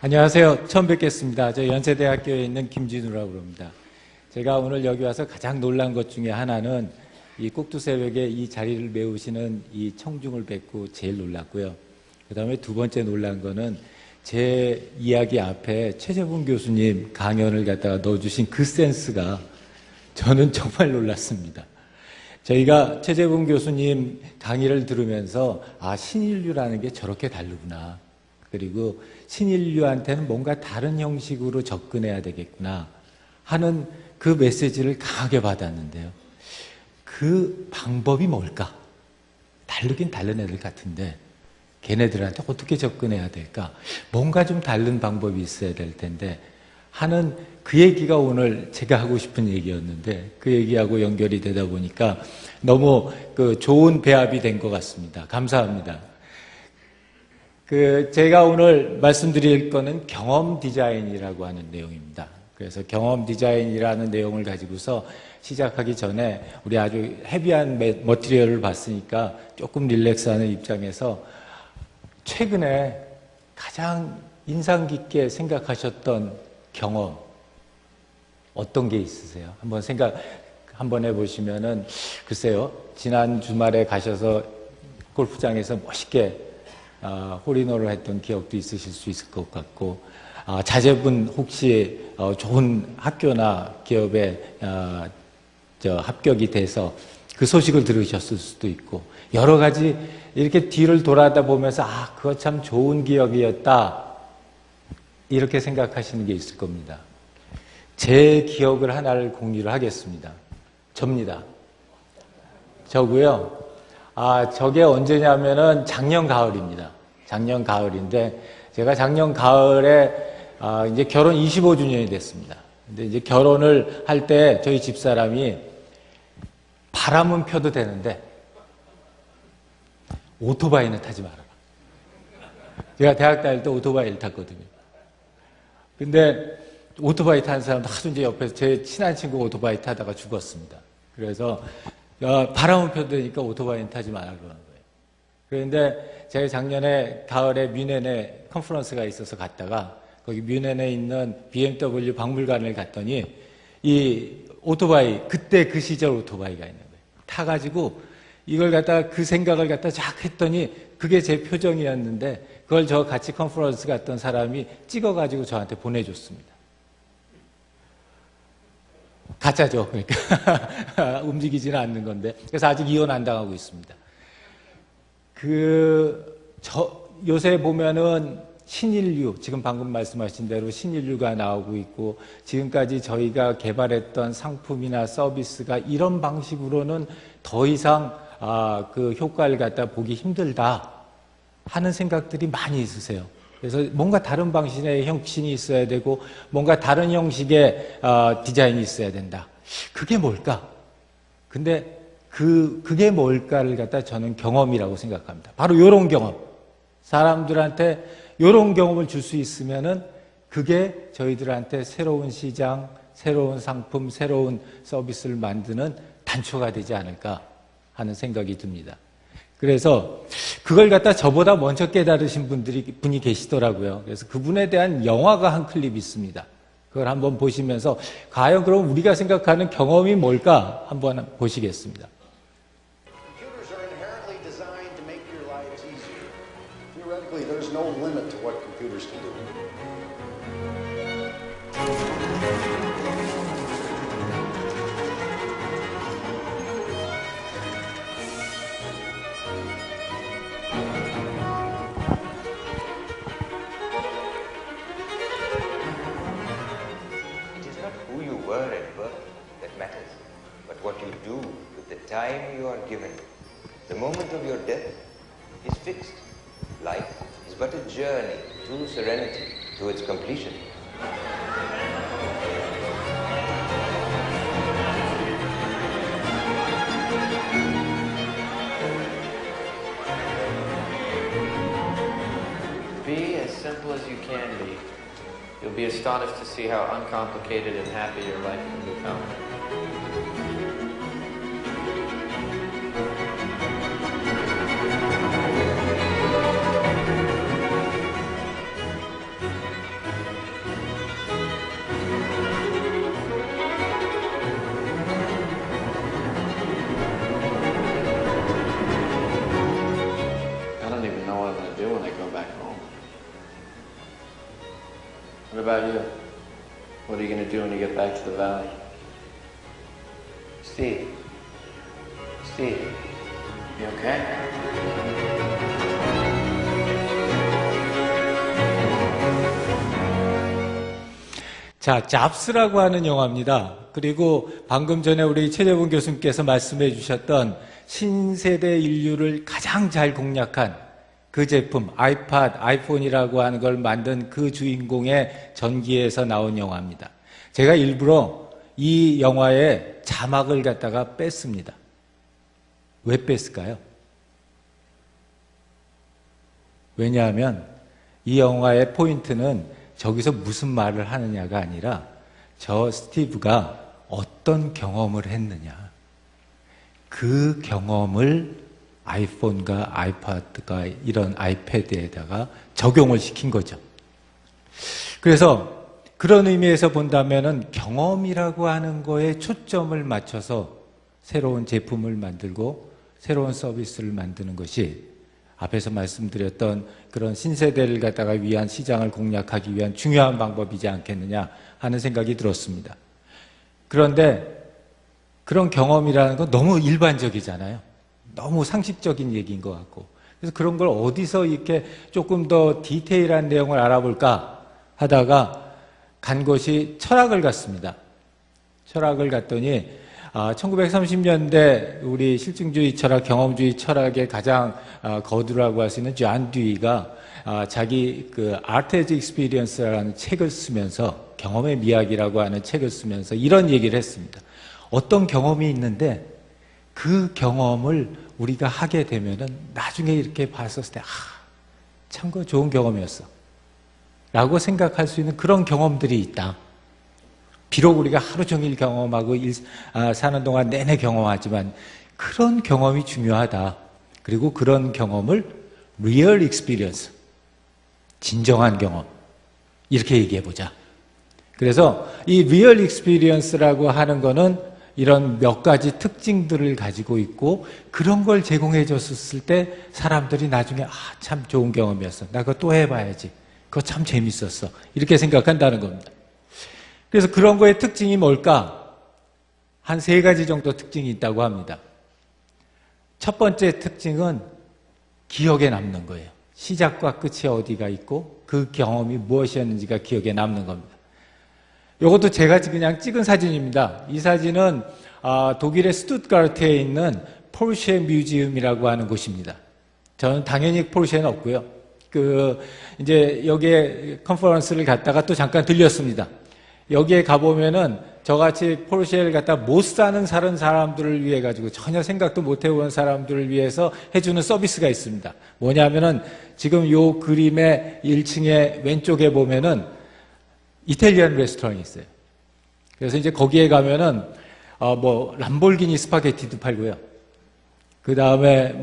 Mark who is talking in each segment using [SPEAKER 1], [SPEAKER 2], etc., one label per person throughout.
[SPEAKER 1] 안녕하세요. 처음 뵙겠습니다. 저 연세대학교에 있는 김진우라고 그럽니다. 제가 오늘 여기 와서 가장 놀란 것 중에 하나는 이 꼭두새벽에 이 자리를 메우시는 이 청중을 뵙고 제일 놀랐고요. 그 다음에 두 번째 놀란 거는 제 이야기 앞에 최재분 교수님 강연을 갖다가 넣어주신 그 센스가 저는 정말 놀랐습니다. 저희가 최재분 교수님 강의를 들으면서 신인류라는 게 저렇게 다르구나. 그리고 신인류한테는 뭔가 다른 형식으로 접근해야 되겠구나 하는 그 메시지를 강하게 받았는데요. 그 방법이 뭘까? 다르긴 다른 애들 같은데 걔네들한테 어떻게 접근해야 될까? 뭔가 좀 다른 방법이 있어야 될 텐데 하는 그 얘기가 오늘 제가 하고 싶은 얘기였는데 그 얘기하고 연결이 되다 보니까 너무 좋은 배합이 된 것 같습니다. 감사합니다. 제가 오늘 말씀드릴 거는 경험 디자인이라고 하는 내용입니다. 그래서 경험 디자인이라는 내용을 가지고서 시작하기 전에 우리 아주 헤비한 머티리얼을 봤으니까 조금 릴렉스하는 입장에서 최근에 가장 인상 깊게 생각하셨던 경험 어떤 게 있으세요? 한번 해보시면은 글쎄요, 지난 주말에 가셔서 골프장에서 멋있게 홀인원을 했던 기억도 있으실 수 있을 것 같고, 자제분 혹시 좋은 학교나 기업에 합격이 돼서 그 소식을 들으셨을 수도 있고, 여러 가지 이렇게 뒤를 돌아다 보면서 그거 참 좋은 기억이었다 이렇게 생각하시는 게 있을 겁니다. 제 기억을 하나를 공유를 하겠습니다. 접니다. 저고요. 저게 언제냐면은 작년 가을입니다. 작년 가을인데 제가 작년 가을에 이제 결혼 25주년이 됐습니다. 근데 이제 결혼을 할 때 저희 집사람이 바람은 펴도 되는데 오토바이는 타지 말아라. 제가 대학 다닐 때 오토바이를 탔거든요. 근데 오토바이 타는 사람도 하도 이제 옆에서 제 친한 친구 오토바이 타다가 죽었습니다. 그래서 바람은 펴도 되니까 오토바이는 타지 말아라 그러는 거예요. 그런데 제가 작년에 가을에 뮌헨에 컨퍼런스가 있어서 갔다가 거기 뮌헨에 있는 BMW 박물관을 갔더니 이 오토바이, 그때 그 시절 오토바이가 있는 거예요. 타가지고 이걸 갖다가 그 생각을 갖다 쫙 했더니 그게 제 표정이었는데 그걸 저 같이 컨퍼런스 갔던 사람이 찍어가지고 저한테 보내줬습니다. 가짜죠. 그러니까 움직이지는 않는 건데. 그래서 아직 이혼 안 당하고 있습니다. 요새 보면은 신인류, 지금 방금 말씀하신 대로 신인류가 나오고 있고, 지금까지 저희가 개발했던 상품이나 서비스가 이런 방식으로는 더 이상 그 효과를 갖다 보기 힘들다 하는 생각들이 많이 있으세요. 그래서 뭔가 다른 방식의 혁신이 있어야 되고 뭔가 다른 형식의 디자인이 있어야 된다. 그게 뭘까? 근데 그게 뭘까를 갖다 저는 경험이라고 생각합니다. 바로 이런 경험. 사람들한테 이런 경험을 줄 수 있으면은 그게 저희들한테 새로운 시장, 새로운 상품, 새로운 서비스를 만드는 단초가 되지 않을까 하는 생각이 듭니다. 그래서 그걸 갖다 저보다 먼저 깨달으신 분이 계시더라고요. 그래서 그분에 대한 영화가 한 클립이 있습니다. 그걸 한번 보시면서 과연 그럼 우리가 생각하는 경험이 뭘까 한번 보시겠습니다.
[SPEAKER 2] Computers are inherently designed to make your lives easier. Theoretically, there's no limit to what computers can do.
[SPEAKER 3] What you do with the time you are given. The moment of your death is fixed. Life is but a journey to serenity, to its completion.
[SPEAKER 4] Be as simple as you can be. You'll be astonished to see how uncomplicated and happy your life can become. what I'm going to do when I go back home. What about you? What are you going to do when you get back to the valley? Steve. Steve. You okay?
[SPEAKER 1] 자, 잡스라고 하는 영화입니다. 그리고 방금 전에 우리 최재본 교수님께서 말씀해 주셨던 신세대 인류를 가장 잘 공략한 그 제품, 아이팟, 아이폰이라고 하는 걸 만든 그 주인공의 전기에서 나온 영화입니다. 제가 일부러 이 영화의 자막을 갖다가 뺐습니다. 왜 뺐을까요? 왜냐하면 이 영화의 포인트는 저기서 무슨 말을 하느냐가 아니라 저 스티브가 어떤 경험을 했느냐. 그 경험을 아이폰과 아이팟과 이런 아이패드에다가 적용을 시킨 거죠. 그래서 그런 의미에서 본다면은 경험이라고 하는 거에 초점을 맞춰서 새로운 제품을 만들고 새로운 서비스를 만드는 것이 앞에서 말씀드렸던 그런 신세대를 갖다가 위한 시장을 공략하기 위한 중요한 방법이지 않겠느냐 하는 생각이 들었습니다. 그런데 그런 경험이라는 건 너무 일반적이잖아요. 너무 상식적인 얘기인 것 같고. 그래서 그런 걸 어디서 이렇게 조금 더 디테일한 내용을 알아볼까 하다가 간 곳이 철학을 갔습니다. 철학을 갔더니 1930년대 우리 실증주의 철학, 경험주의 철학의 가장 거두라고 할 수 있는 존 듀이가 자기 그 Art as Experience라는 책을 쓰면서 경험의 미학이라고 하는 책을 쓰면서 이런 얘기를 했습니다. 어떤 경험이 있는데 그 경험을 우리가 하게 되면은 나중에 이렇게 봤었을 때 참 그 좋은 경험이었어 라고 생각할 수 있는 그런 경험들이 있다. 비록 우리가 하루 종일 경험하고 사는 동안 내내 경험하지만 그런 경험이 중요하다. 그리고 그런 경험을 real experience, 진정한 경험 이렇게 얘기해보자. 그래서 이 real experience라고 하는 거는 이런 몇 가지 특징들을 가지고 있고 그런 걸 제공해 줬을 때 사람들이 나중에 참 좋은 경험이었어. 나 그거 또 해봐야지. 그거 참 재밌었어. 이렇게 생각한다는 겁니다. 그래서 그런 거의 특징이 뭘까? 한 3가지 정도 특징이 있다고 합니다. 첫 번째 특징은 기억에 남는 거예요. 시작과 끝이 어디가 있고 그 경험이 무엇이었는지가 기억에 남는 겁니다. 이것도 제가 그냥 찍은 사진입니다. 이 사진은 독일의 스투트가르트에 있는 포르쉐 뮤지엄이라고 하는 곳입니다. 저는 당연히 포르쉐는 없고요. 이제 여기에 컨퍼런스를 갔다가 또 잠깐 들렸습니다. 여기에 가보면은 저같이 포르쉐를 갖다 못 사는 사람들을 위해 가지고 전혀 생각도 못 해본 사람들을 위해서 해주는 서비스가 있습니다. 뭐냐면은 지금 요 그림의 1층에 왼쪽에 보면은 이탈리안 레스토랑이 있어요. 그래서 이제 거기에 가면은 람보르기니 스파게티도 팔고요. 그 다음에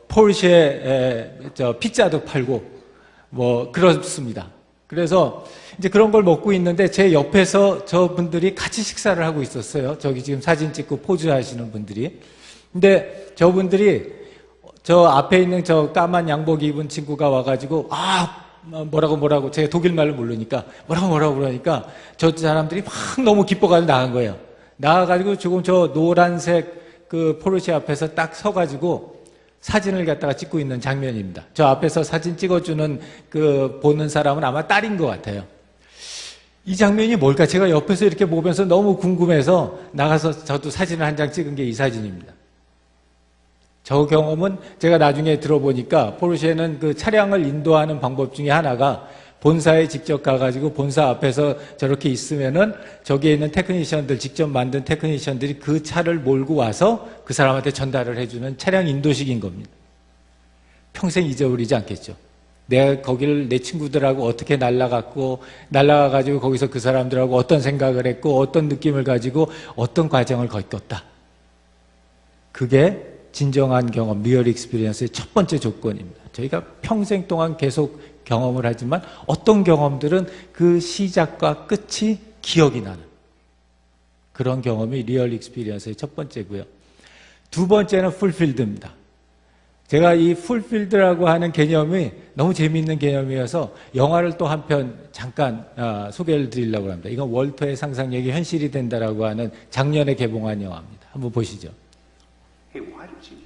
[SPEAKER 1] 포르쉐 피자도 팔고 그렇습니다. 그래서 이제 그런 걸 먹고 있는데 제 옆에서 저분들이 같이 식사를 하고 있었어요. 저기 지금 사진 찍고 포즈 하시는 분들이. 근데 저분들이 저 앞에 있는 저 까만 양복 입은 친구가 와가지고 뭐라고 제가 독일말을 모르니까 뭐라고 그러니까 저 사람들이 막 너무 기뻐가지고 나간 거예요. 나가가지고 지금 저 노란색 그 포르쉐 앞에서 딱 서가지고 사진을 갖다가 찍고 있는 장면입니다. 저 앞에서 사진 찍어주는 보는 사람은 아마 딸인 것 같아요. 이 장면이 뭘까? 제가 옆에서 이렇게 보면서 너무 궁금해서 나가서 저도 사진을 한 장 찍은 게 이 사진입니다. 저 경험은 제가 나중에 들어보니까 포르쉐는 그 차량을 인도하는 방법 중에 하나가 본사에 직접 가가지고 본사 앞에서 저렇게 있으면은 저기에 있는 테크니션들, 직접 만든 테크니션들이 그 차를 몰고 와서 그 사람한테 전달을 해주는 차량 인도식인 겁니다. 평생 잊어버리지 않겠죠. 내가 거기를 내 친구들하고 어떻게 날아가가지고 거기서 그 사람들하고 어떤 생각을 했고 어떤 느낌을 가지고 어떤 과정을 겪었다. 그게 진정한 경험, 리얼 익스피리언스의 첫 번째 조건입니다. 저희가 평생 동안 계속 경험을 하지만 어떤 경험들은 그 시작과 끝이 기억이 나는 그런 경험이 리얼 익스피리언스의 첫 번째고요. 두 번째는 풀필드입니다. 제가 이 풀필드라고 하는 개념이 너무 재미있는 개념이어서 영화를 또 한 편 잠깐 소개를 드리려고 합니다. 이건 월터의 상상력이 현실이 된다라고 하는 작년에 개봉한 영화입니다. 한번 보시죠.
[SPEAKER 5] Hey, why did you?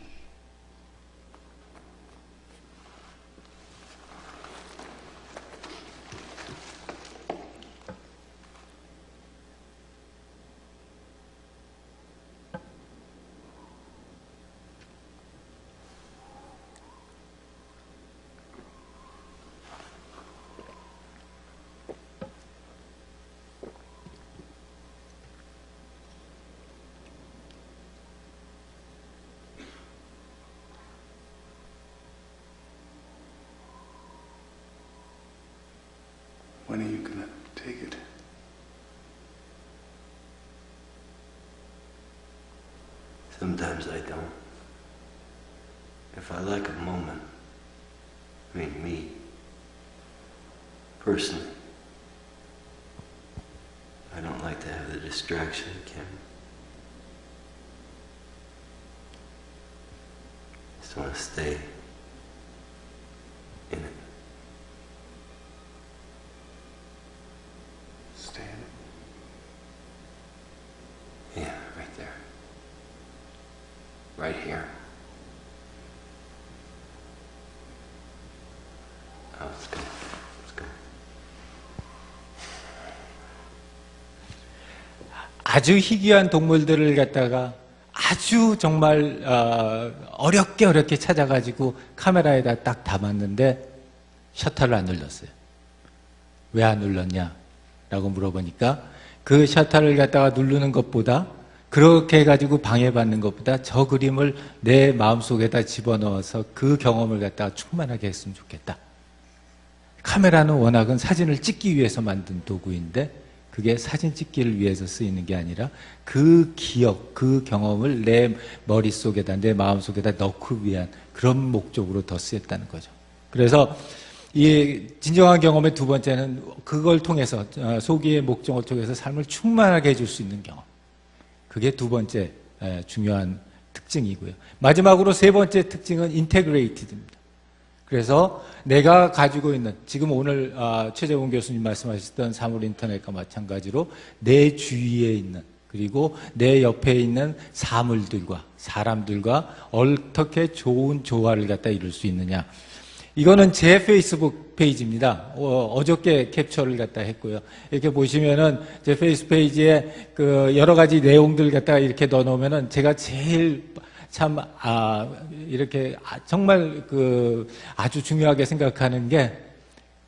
[SPEAKER 5] When are you gonna take it?
[SPEAKER 6] Sometimes I don't. If I like a moment, I mean me, personally, I don't like to have the distraction of camera. Just want to stay in it.
[SPEAKER 5] Stay in it.
[SPEAKER 6] Yeah, right there. Right here. Oh, let's go. Let's go.
[SPEAKER 1] 아주 희귀한 동물들을 갖다가 아주 정말 어렵게 찾아가지고 카메라에다 딱 담았는데 셔터를 안 눌렀어요. 왜 안 눌렀냐라고 물어보니까 그 셔터를 갖다가 누르는 것보다 그렇게 해가지고 방해받는 것보다 저 그림을 내 마음속에다 집어넣어서 그 경험을 갖다가 충만하게 했으면 좋겠다. 카메라는 워낙은 사진을 찍기 위해서 만든 도구인데 그게 사진 찍기를 위해서 쓰이는 게 아니라 그 기억, 그 경험을 내 머릿속에다, 내 마음속에다 넣기 위한 그런 목적으로 더 쓰였다는 거죠. 그래서 이 진정한 경험의 두 번째는 그걸 통해서, 소기의 목적을 통해서 삶을 충만하게 해줄 수 있는 경험. 그게 두 번째 중요한 특징이고요. 마지막으로 세 번째 특징은 인테그레이티드입니다. 그래서 내가 가지고 있는, 지금 오늘 최재훈 교수님 말씀하셨던 사물 인터넷과 마찬가지로 내 주위에 있는, 그리고 내 옆에 있는 사물들과 사람들과 어떻게 좋은 조화를 갖다 이룰 수 있느냐. 이거는 제 페이스북 페이지입니다. 어저께 캡처를 갖다 했고요. 이렇게 보시면은 제 페이스북 페이지에 그 여러 가지 내용들 갖다가 이렇게 넣어 놓으면은 제가 제일 참, 이렇게 정말 아주 중요하게 생각하는 게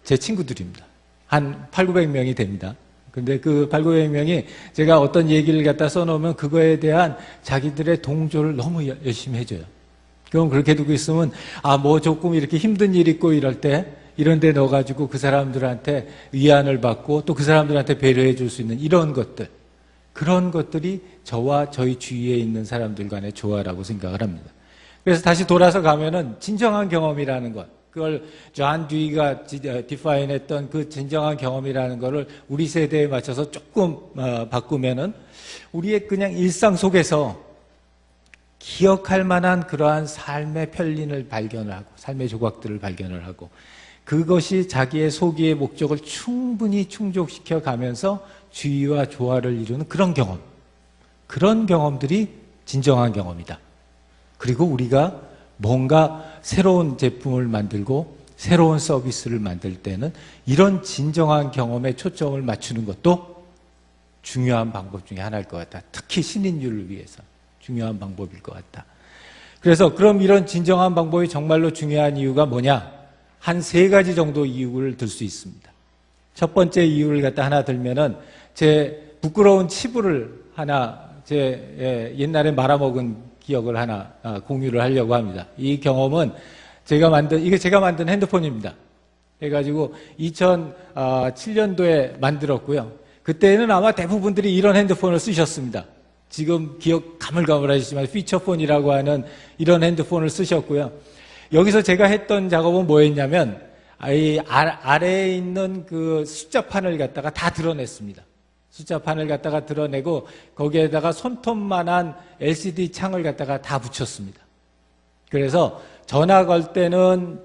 [SPEAKER 1] 제 친구들입니다. 한 800~900명이 됩니다. 근데 그 800~900명이 제가 어떤 얘기를 갖다 써놓으면 그거에 대한 자기들의 동조를 너무 열심히 해줘요. 그럼 그렇게 두고 있으면, 뭐 조금 이렇게 힘든 일 있고 이럴 때, 이런 데 넣어가지고 그 사람들한테 위안을 받고 또 그 사람들한테 배려해 줄 수 있는 이런 것들. 그런 것들이 저와 저희 주위에 있는 사람들 간의 조화라고 생각을 합니다. 그래서 다시 돌아서 가면은 진정한 경험이라는 것, 그걸 존 듀이가 디파인했던 그 진정한 경험이라는 거를 우리 세대에 맞춰서 조금 바꾸면은 우리의 그냥 일상 속에서 기억할 만한 그러한 삶의 편린을 발견을 하고 삶의 조각들을 발견을 하고 그것이 자기의 소기의 목적을 충분히 충족시켜 가면서 주의와 조화를 이루는 그런 경험, 그런 경험들이 진정한 경험이다. 그리고 우리가 뭔가 새로운 제품을 만들고 새로운 서비스를 만들 때는 이런 진정한 경험에 초점을 맞추는 것도 중요한 방법 중에 하나일 것 같다. 특히 신인류를 위해서 중요한 방법일 것 같다. 그래서 그럼 이런 진정한 방법이 정말로 중요한 이유가 뭐냐? 한 3가지 정도 이유를 들 수 있습니다. 첫 번째 이유를 갖다 하나 들면은 제 부끄러운 치부를 하나 제 옛날에 말아먹은 기억을 하나 공유를 하려고 합니다. 이 경험은 이게 제가 만든 핸드폰입니다. 해가지고 2007년도에 만들었고요. 그때는 아마 대부분들이 이런 핸드폰을 쓰셨습니다. 지금 기억 가물가물하시지만 피처폰이라고 하는 이런 핸드폰을 쓰셨고요. 여기서 제가 했던 작업은 뭐였냐면 이 아래에 있는 그 숫자판을 갖다가 다 드러냈습니다. 숫자판을 갖다가 드러내고 거기에다가 손톱만한 LCD 창을 갖다가 다 붙였습니다. 그래서 전화 걸 때는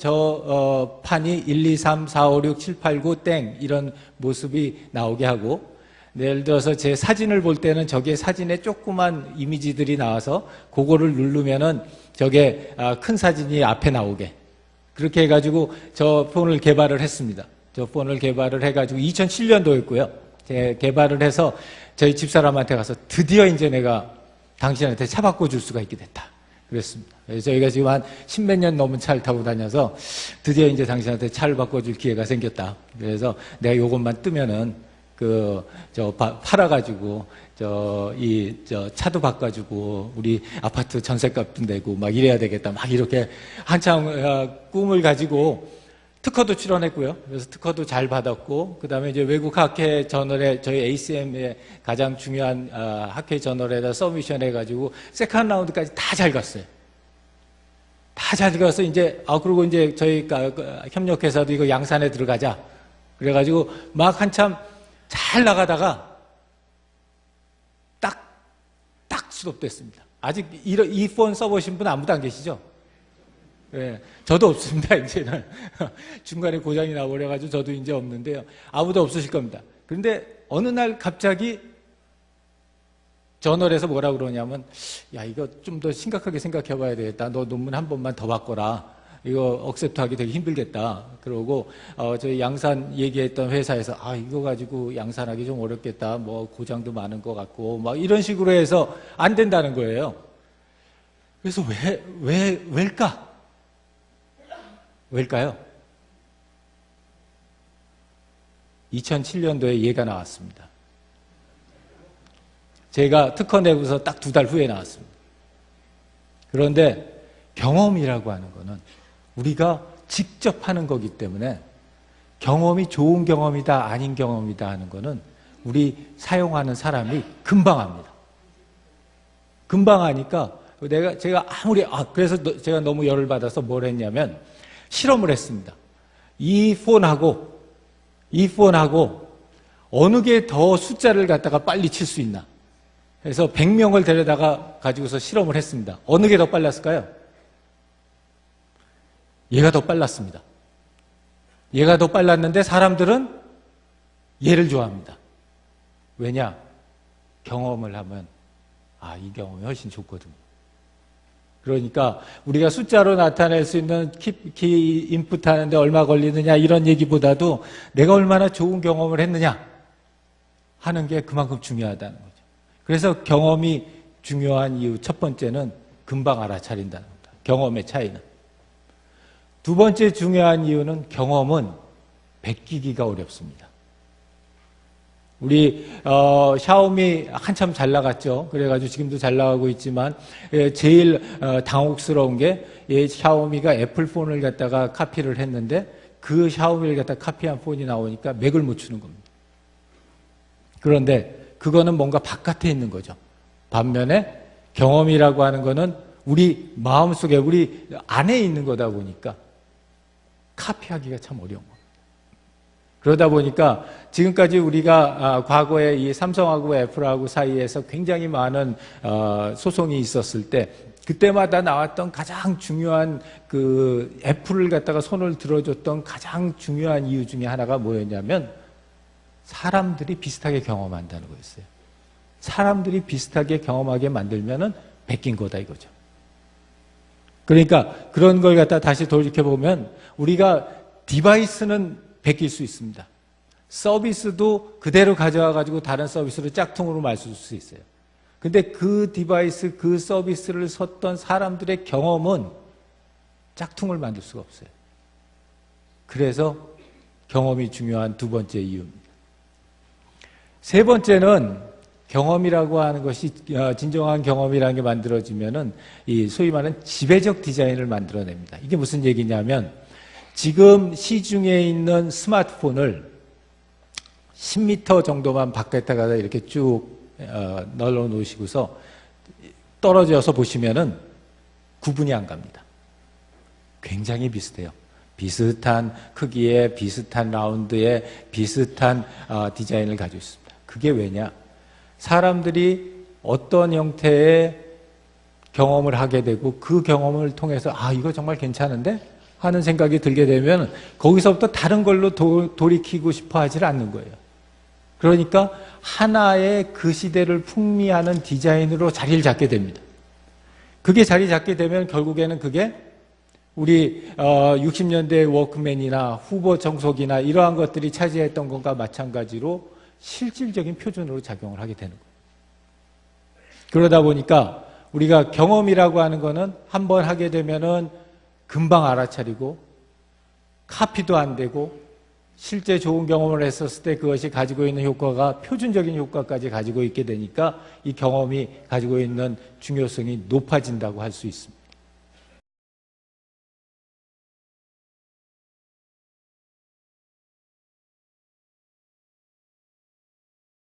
[SPEAKER 1] 판이 1, 2, 3, 4, 5, 6, 7, 8, 9, 땡 이런 모습이 나오게 하고, 예를 들어서 제 사진을 볼 때는 저게 사진에 조그만 이미지들이 나와서 그거를 누르면은 저게 큰 사진이 앞에 나오게, 그렇게 해가지고 저 폰을 개발을 했습니다. 저 폰을 개발을 해가지고 2007년도였고요. 제가 개발을 해서 저희 집사람한테 가서 드디어 이제 내가 당신한테 차 바꿔줄 수가 있게 됐다 그랬습니다. 그래서 저희가 지금 한 10몇 년 넘은 차를 타고 다녀서 드디어 이제 당신한테 차를 바꿔줄 기회가 생겼다. 그래서 내가 요것만 뜨면은 팔아가지고 차도 바꿔주고 우리 아파트 전셋값도 내고 막 이래야 되겠다. 막 이렇게 한참 꿈을 가지고 특허도 출원했고요. 그래서 특허도 잘 받았고, 그 다음에 이제 외국 학회 저널에, 저희 ACM의 가장 중요한 학회 저널에다 서미션 해가지고 세컨 라운드까지 다 잘 갔어요. 다 잘 가서 이제, 그리고 이제 저희 협력회사도 이거 양산에 들어가자. 그래가지고 막 한참 잘 나가다가 딱 스톱됐습니다. 아직 이 폰 써보신 분 아무도 안 계시죠? 예, 저도 없습니다, 이제는. 중간에 고장이 나버려가지고 저도 이제 없는데요. 아무도 없으실 겁니다. 그런데 어느 날 갑자기 저널에서 뭐라 그러냐면, 야, 이거 좀 더 심각하게 생각해 봐야 되겠다. 너 논문 한 번만 더 바꿔라. 이거 억셉트 하기 되게 힘들겠다. 그러고, 저희 양산 얘기했던 회사에서, 이거 가지고 양산하기 좀 어렵겠다. 뭐, 고장도 많은 것 같고, 막 이런 식으로 해서 안 된다는 거예요. 그래서 왜일까? 왜일까요? 2007년도에 얘가 나왔습니다. 제가 특허 내고서 딱 2달 후에 나왔습니다. 그런데 경험이라고 하는 거는 우리가 직접 하는 거기 때문에 경험이 좋은 경험이다, 아닌 경험이다 하는 거는 우리 사용하는 사람이 금방 합니다. 금방 하니까 제가 아무리, 그래서 제가 너무 열을 받아서 뭘 했냐면 실험을 했습니다. 이 폰하고 어느 게 더 숫자를 갖다가 빨리 칠 수 있나. 그래서 100명을 데려다가 가지고서 실험을 했습니다. 어느 게 더 빨랐을까요? 얘가 더 빨랐습니다. 얘가 더 빨랐는데 사람들은 얘를 좋아합니다. 왜냐? 경험을 하면 이 경험이 훨씬 좋거든요. 그러니까 우리가 숫자로 나타낼 수 있는 키 인풋 하는데 얼마 걸리느냐 이런 얘기보다도 내가 얼마나 좋은 경험을 했느냐 하는 게 그만큼 중요하다는 거죠. 그래서 경험이 중요한 이유 첫 번째는 금방 알아차린다는 겁니다. 경험의 차이는. 두 번째 중요한 이유는 경험은 베끼기가 어렵습니다. 우리 샤오미 한참 잘 나갔죠. 그래가지고 지금도 잘 나가고 있지만 제일 당혹스러운 게 샤오미가 애플폰을 갖다가 카피를 했는데 그 샤오미를 갖다 카피한 폰이 나오니까 맥을 못 추는 겁니다. 그런데 그거는 뭔가 바깥에 있는 거죠. 반면에 경험이라고 하는 거는 우리 마음속에 우리 안에 있는 거다 보니까 카피하기가 참 어려운 겁니다. 그러다 보니까 지금까지 우리가 과거에 이 삼성하고 애플하고 사이에서 굉장히 많은 소송이 있었을 때 그때마다 나왔던 가장 중요한 그 애플을 갖다가 손을 들어줬던 가장 중요한 이유 중에 하나가 뭐였냐면 사람들이 비슷하게 경험한다는 거였어요. 사람들이 비슷하게 경험하게 만들면은 베낀 거다 이거죠. 그러니까 그런 걸 갖다 다시 돌이켜보면 우리가 디바이스는 베낄 수 있습니다. 서비스도 그대로 가져와가지고 다른 서비스로 짝퉁으로 맞출 수 있어요. 근데 그 디바이스, 그 서비스를 썼던 사람들의 경험은 짝퉁을 만들 수가 없어요. 그래서 경험이 중요한 두 번째 이유입니다. 세 번째는 경험이라고 하는 것이 진정한 경험이라는 게 만들어지면은 이 소위 말하는 지배적 디자인을 만들어냅니다. 이게 무슨 얘기냐면 지금 시중에 있는 스마트폰을 10m 정도만 밖에다가 이렇게 쭉 널어 놓으시고서 떨어져서 보시면은 구분이 안 갑니다. 굉장히 비슷해요. 비슷한 크기에 비슷한 라운드에 비슷한 디자인을 가지고 있습니다. 그게 왜냐? 사람들이 어떤 형태의 경험을 하게 되고 그 경험을 통해서 아, 이거 정말 괜찮은데? 하는 생각이 들게 되면 거기서부터 다른 걸로 돌이키고 싶어 하질 않는 거예요. 그러니까 하나의 그 시대를 풍미하는 디자인으로 자리를 잡게 됩니다. 그게 자리 잡게 되면 결국에는 그게 우리 60년대 워크맨이나 후보 정속이나 이러한 것들이 차지했던 것과 마찬가지로 실질적인 표준으로 작용을 하게 되는 거예요. 그러다 보니까 우리가 경험이라고 하는 거는 한번 하게 되면은 금방 알아차리고 카피도 안 되고 실제 좋은 경험을 했었을 때 그것이 가지고 있는 효과가 표준적인 효과까지 가지고 있게 되니까 이 경험이 가지고 있는 중요성이 높아진다고 할 수 있습니다.